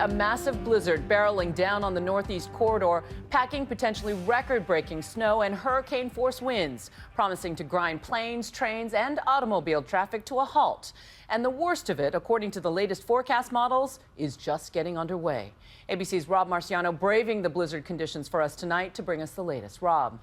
a massive blizzard barreling down on the northeast corridor, packing potentially record-breaking snow and hurricane-force winds, promising to grind planes, trains, and automobile traffic to a halt. And the worst of it, according to the latest forecast models, is just getting underway. ABC's Rob Marciano braving the blizzard conditions for us tonight to bring us the latest. Rob.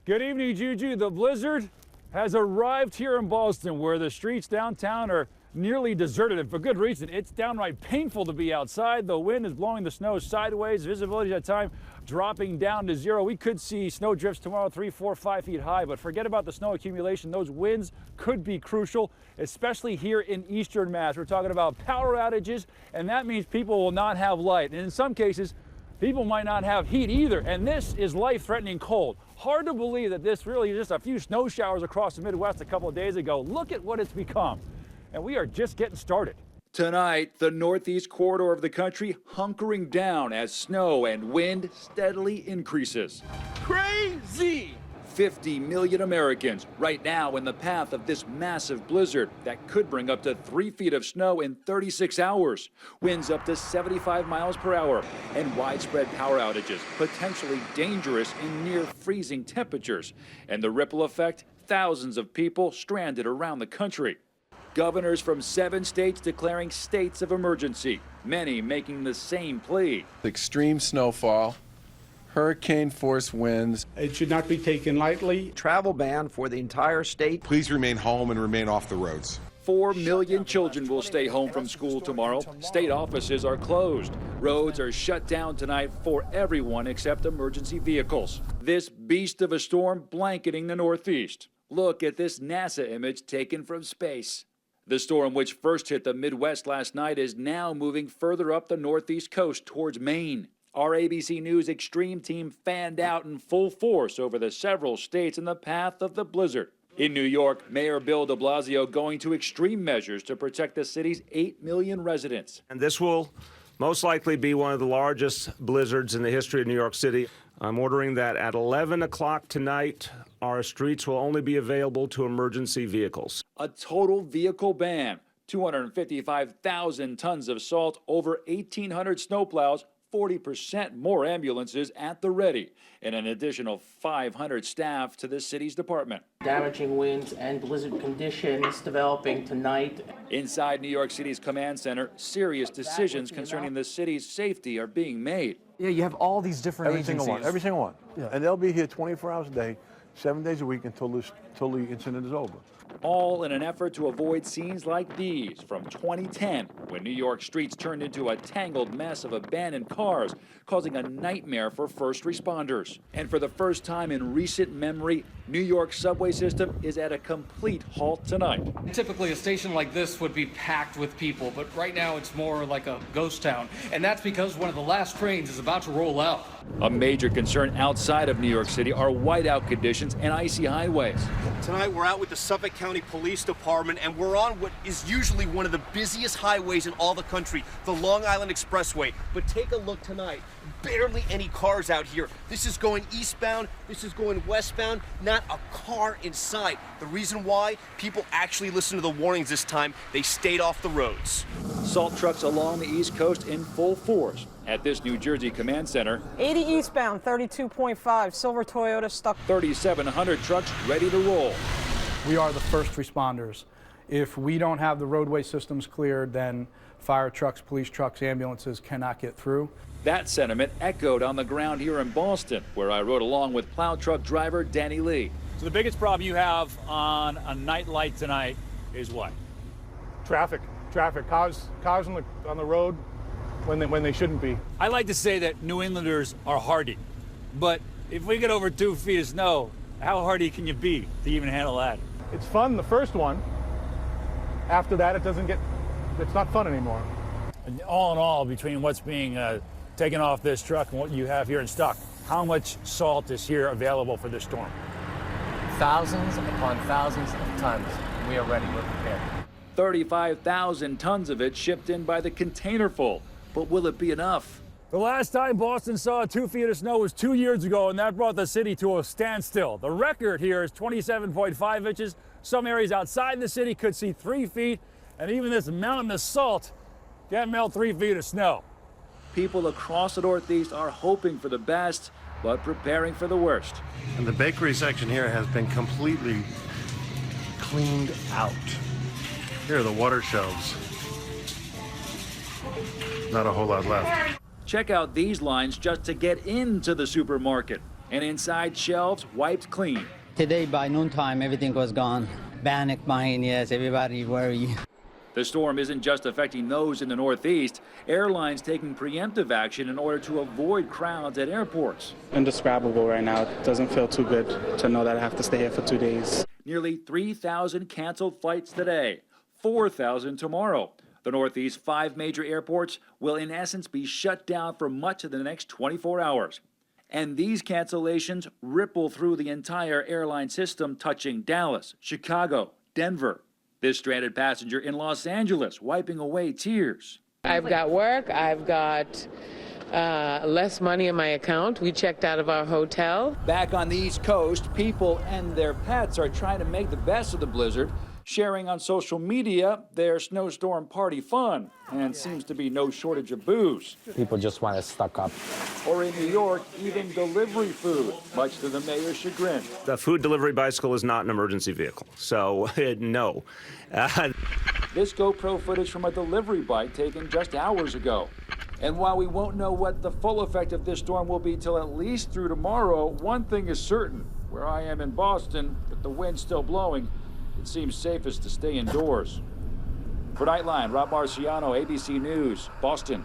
Good evening, Juju. The blizzard has arrived here in Boston, where the streets downtown are nearly deserted, and for good reason. It's downright painful to be outside. The wind is blowing the snow sideways. Visibility at time dropping down to zero. We could see snow drifts tomorrow 3, 4, 5 feet high, but forget about the snow accumulation. Those winds could be crucial, especially here in eastern Mass. We're talking about power outages, and that means people will not have light. And in some cases, people might not have heat either, and this is life-threatening cold. Hard to believe that this really is just a few snow showers across the Midwest a couple of days ago. Look at what it's become. And we are just getting started. Tonight, the northeast corridor of the country hunkering down as snow and wind steadily increases. Crazy! 50 million Americans right now in the path of this massive blizzard that could bring up to 3 feet of snow in 36 hours. Winds up to 75 miles per hour and widespread power outages, potentially dangerous in near freezing temperatures. And the ripple effect, thousands of people stranded around the country. Governors from 7 states declaring states of emergency, many making the same plea. Extreme snowfall, hurricane-force winds. It should not be taken lightly. Travel ban for the entire state. Please remain home and remain off the roads. 4 million children will stay home from school tomorrow. State offices are closed. Roads are shut down tonight for everyone except emergency vehicles. This beast of a storm blanketing the Northeast. Look at this NASA image taken from space. The storm, which first hit the Midwest last night, is now moving further up the Northeast coast towards Maine. Our ABC News Extreme team fanned out in full force over the several states in the path of the blizzard. In New York, Mayor Bill de Blasio going to extreme measures to protect the city's 8 million residents. And this will most likely be one of the largest blizzards in the history of New York City. I'm ordering that at 11 o'clock tonight, our streets will only be available to emergency vehicles. A total vehicle ban, 255,000 tons of salt, over 1,800 snowplows, 40% more ambulances at the ready, and an additional 500 staff to the city's department. Damaging winds and blizzard conditions developing tonight. Inside New York City's command center, serious decisions concerning the city's safety are being made. Yeah, you have all these different agencies. Every single one. Yeah. And they'll be here 24 hours a day, 7 days a week until the incident is over. All in an effort to avoid scenes like these from 2010, when New York streets turned into a tangled mess of abandoned cars, causing a nightmare for first responders. And for the first time in recent memory, New York's subway system is at a complete halt tonight. Typically, a station like this would be packed with people, but right now it's more like a ghost town. And that's because one of the last trains is about to roll out. A major concern outside of New York City are whiteout conditions and icy highways. Tonight, we're out with the Suffolk County Police Department, and we're on what is usually one of the busiest highways in all the country, the Long Island Expressway. But take a look tonight. Barely any cars out here. This is going eastbound, this is going westbound, not a car in sight. The reason why? People actually listened to the warnings this time. They stayed off the roads. Salt trucks along the East Coast in full force at this New Jersey command center. 80 eastbound, 32.5, silver Toyota stuck. 3,700 trucks ready to roll. We are the first responders. If we don't have the roadway systems cleared, then fire trucks, police trucks, ambulances cannot get through. That sentiment echoed on the ground here in Boston, where I rode along with plow truck driver Danny Lee. So the biggest problem you have on a night like tonight is what? Traffic. Cars on the road when they shouldn't be. I like to say that New Englanders are hardy, but if we get over 2 feet of snow, how hardy can you be to even handle that? It's fun the first one. After that, it's not fun anymore. And all in all, between what's being taken off this truck and what you have here in stock, how much salt is here available for this storm? Thousands upon thousands of tons. We are ready. We're prepared. 35,000 tons of it shipped in by the containerful. But will it be enough? The last time Boston saw 2 feet of snow was 2 years ago, and that brought the city to a standstill. The record here is 27.5 inches. Some areas outside the city could see 3 feet, and even this mountain of salt Can't melt 3 feet of snow. People across the Northeast are hoping for the best, but preparing for the worst. And the bakery section here has been completely cleaned out. Here are the water shelves. Not a whole lot left. Check out these lines just to get into the supermarket. And inside, shelves wiped clean. Today by noontime, everything was gone. Panic buying, yes, everybody worried. The storm isn't just affecting those in the Northeast. Airlines taking preemptive action in order to avoid crowds at airports. Indescribable right now. It doesn't feel too good to know that I have to stay here for 2 days. Nearly 3,000 canceled flights today, 4,000 tomorrow. The Northeast 5 major airports will in essence be shut down for much of the next 24 hours. And these cancellations ripple through the entire airline system, touching Dallas, Chicago, Denver. This stranded passenger in Los Angeles wiping away tears. I've got work, I've got less money in my account. We checked out of our hotel. Back on the East Coast, people and their pets are trying to make the best of the blizzard, sharing on social media their snowstorm party fun, and seems to be no shortage of booze. People just want to stock up. Or in New York, even delivery food, much to the mayor's chagrin. The food delivery bicycle is not an emergency vehicle, so no. This GoPro footage from a delivery bike taken just hours ago. And while we won't know what the full effect of this storm will be till at least through tomorrow, one thing is certain. Where I am in Boston, with the wind still blowing, it seems safest to stay indoors. For Nightline, Rob Marciano, ABC News, Boston.